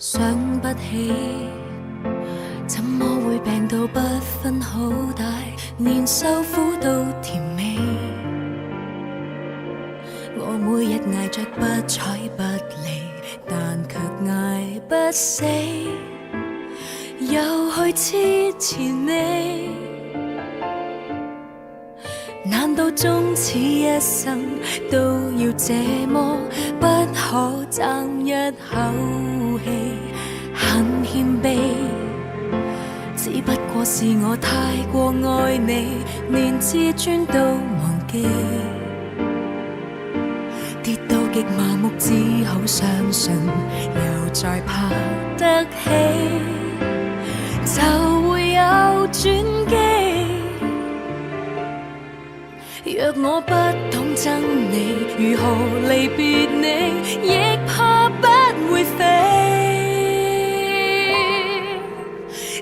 想不起，怎麼會病到不分好歹，連受苦都甜美。我每日捱着不睬不理，但卻捱不死，又去痴纏你。難道終此一生都要這麼不可爭一口氣？很謙卑，只不過是我太過愛你，連自尊都忘記。跌到極麻木，只好相信又再爬得起，就會有轉機。若我不懂憎你，如何離別你，亦怕不會飛。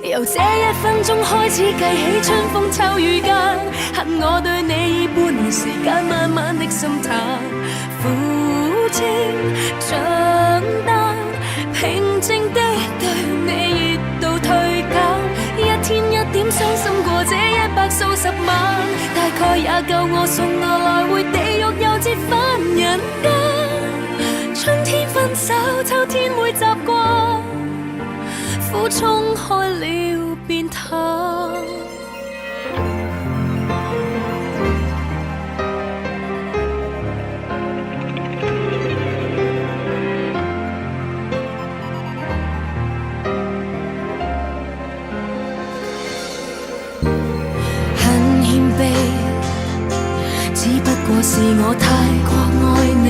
由這一分鐘開始計起，春風秋雨間，恨我對你以半年時間慢慢的心淡，苦清帳單，平靜的對你熱度退減，一天一點傷心過這100數十晚，大概也夠我送我來回地獄又折返人間。春天分手，秋天會習慣，苦衝開了便淡。很謙卑，只不過是我太過愛你，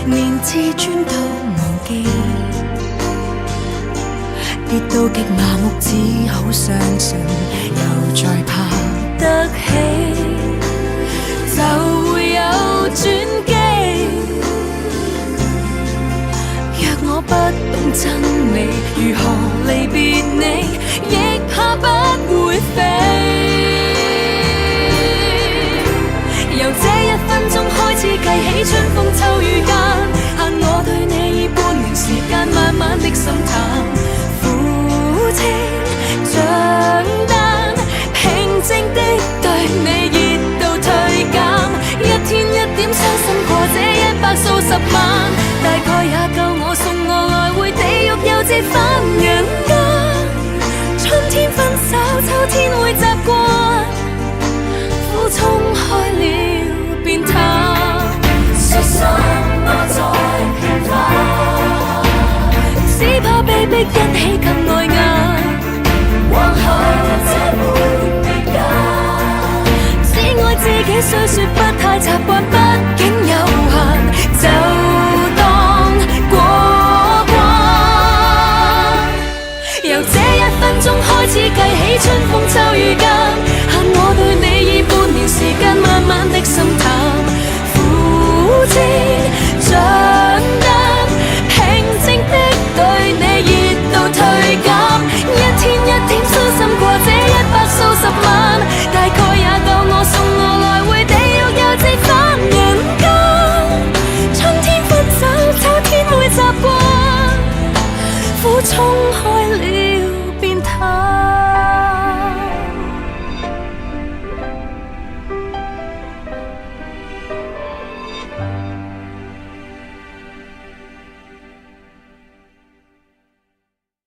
連自尊都忘記。跌到極麻木，只好相信又再爬得起，就會有轉機。若我不懂憎你，如何離別你，亦怕不會飛。由這一分鐘開始計起，春風秋雨間，限我對你以半年時間慢慢的心淡。苦清帳單，平靜的對你熱度退減，一天一點傷心過這100數十晚，大概也夠我送我來回地獄又折返人間。春天分手，秋天會習慣，苦衝開了便淡。說什麼再平凡，只怕被逼一起更礙眼。往後這沒別間，只愛自己雖說不太習慣，畢竟有限，就當過關。由這一分鐘開始計起，春風秋雨間，